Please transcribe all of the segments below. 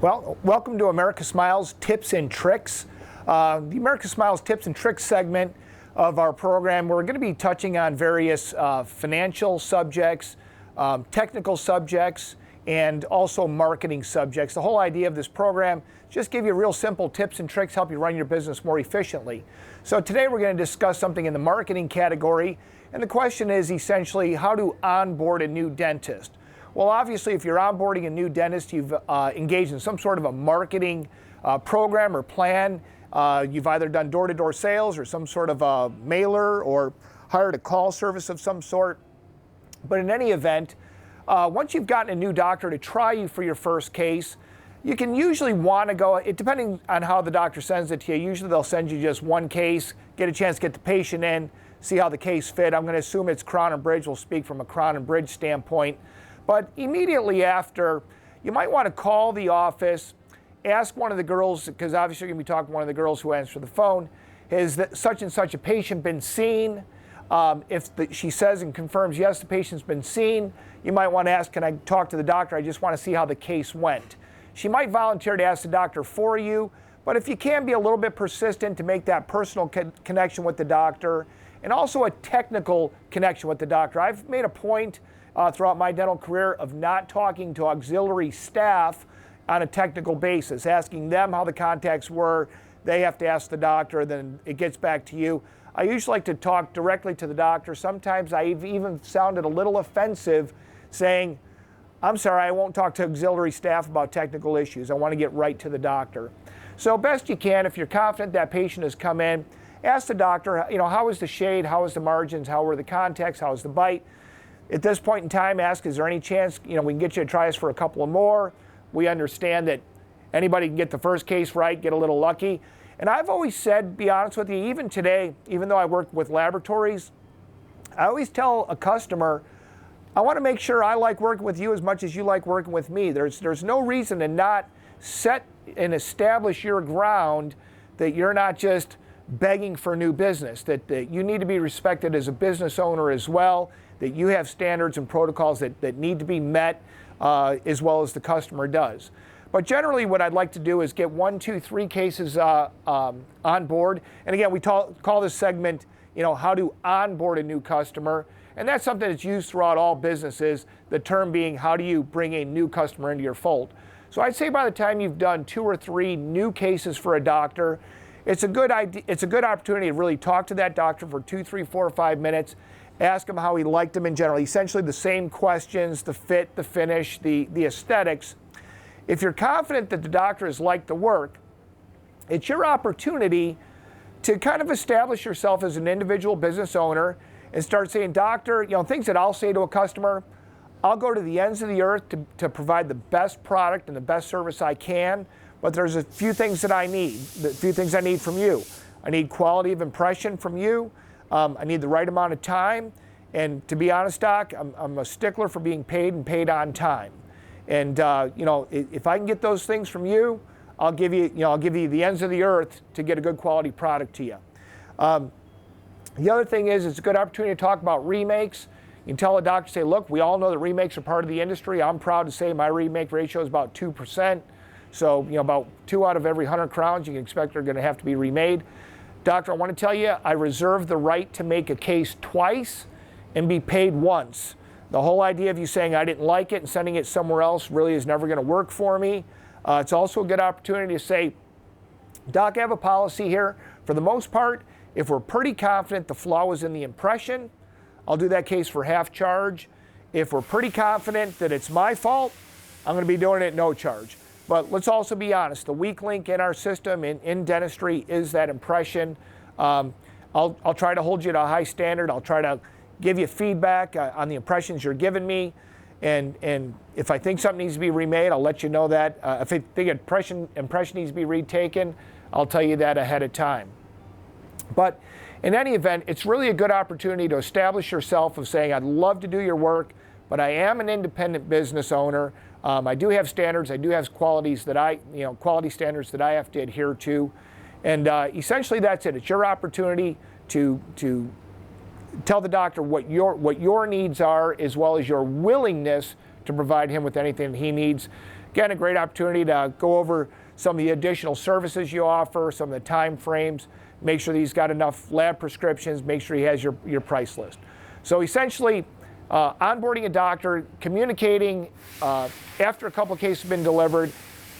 Well, welcome to America Smiles Tips and Tricks. The America Smiles Tips and Tricks segment of our program, we're going to be touching on various financial subjects, technical subjects, and also marketing subjects. The whole idea of this program is just give you real simple tips and tricks, help you run your business more efficiently. So today we're going to discuss something in the marketing category, and the question is essentially how to onboard a new dentist. Well, obviously, if you're onboarding a new dentist, you've engaged in some sort of a marketing program or plan. You've either done door-to-door sales or some sort of a mailer or hired a call service of some sort. But in any event, once you've gotten a new doctor to try you for your first case, you can usually want to go, depending on how the doctor sends it to you, usually they'll send you just one case, get a chance to get the patient in, see how the case fit. I'm going to assume it's Crown and Bridge. We'll speak from a Crown and Bridge standpoint. But immediately after, you might want to call the office, ask one of the girls, because obviously you're going to be talking to one of the girls who answer the phone, has that such and such a patient been seen? She says and confirms, yes, the patient's been seen, you might want to ask, can I talk to the doctor? I just want to see how the case went. She might volunteer to ask the doctor for you, but if you can be a little bit persistent to make that personal connection with the doctor, and also a technical connection with the doctor. I've made a point throughout my dental career of not talking to auxiliary staff on a technical basis, asking them how the contacts were. They have to ask the doctor, then it gets back to you. I usually like to talk directly to the doctor. Sometimes I've even sounded a little offensive saying, I'm sorry, I won't talk to auxiliary staff about technical issues. I want to get right to the doctor. So best you can, if you're confident that patient has come in, ask the doctor, how was the shade, how was the margins, how were the contacts, how was the bite? At this point in time, ask, is there any chance, we can get you to try us for a couple of more? We understand that anybody can get the first case right, get a little lucky. And I've always said, be honest with you, even today, even though I work with laboratories, I always tell a customer, I want to make sure I like working with you as much as you like working with me. There's no reason to not set and establish your ground that you're not just begging for new business, that you need to be respected as a business owner as well, that you have standards and protocols that need to be met as well as the customer does. But generally what I'd like to do is get 1, 2, 3 cases on board. And again, we call this segment, how to onboard a new customer. And that's something that's used throughout all businesses, the term being how do you bring a new customer into your fold. So I'd say by the time you've done 2 or 3 new cases for a doctor, it's a good opportunity to really talk to that doctor for 2, 3, 4, or 5 minutes. Ask him how he liked them in general. Essentially the same questions, the fit, the finish, the aesthetics. If you're confident that the doctor has liked the work, it's your opportunity to kind of establish yourself as an individual business owner and start saying, doctor, things that I'll say to a customer, I'll go to the ends of the earth to provide the best product and the best service I can, but there's a few things that I need, a few things I need from you. I need quality of impression from you. I need the right amount of time, and to be honest, Doc, I'm a stickler for being paid and paid on time. And if I can get those things from you, I'll give you the ends of the earth to get a good quality product to you. The other thing is, it's a good opportunity to talk about remakes. You can tell a doctor, say, look, we all know that remakes are part of the industry. I'm proud to say my remake ratio is about 2%. So, about 2 out of every 100 crowns you can expect are going to have to be remade. Doctor, I want to tell you, I reserve the right to make a case twice and be paid once. The whole idea of you saying I didn't like it and sending it somewhere else really is never going to work for me. It's also a good opportunity to say, Doc, I have a policy here. For the most part, if we're pretty confident the flaw was in the impression, I'll do that case for half charge. If we're pretty confident that it's my fault, I'm going to be doing it at no charge. But let's also be honest, the weak link in our system in dentistry is that impression. I'll try to hold you to a high standard. I'll try to give you feedback on the impressions you're giving me. And if I think something needs to be remade, I'll let you know that. If I think impression needs to be retaken, I'll tell you that ahead of time. But in any event, it's really a good opportunity to establish yourself of saying, I'd love to do your work, but I am an independent business owner. I do have standards. I do have quality standards that I have to adhere to. And essentially that's it. It's your opportunity to tell the doctor what your needs are, as well as your willingness to provide him with anything he needs. Again, a great opportunity to go over some of the additional services you offer, some of the time frames, make sure that he's got enough lab prescriptions, make sure he has your price list. So essentially, onboarding a doctor, communicating after a couple of cases have been delivered,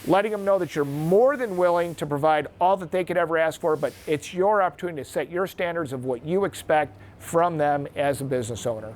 letting them know that you're more than willing to provide all that they could ever ask for, but it's your opportunity to set your standards of what you expect from them as a business owner.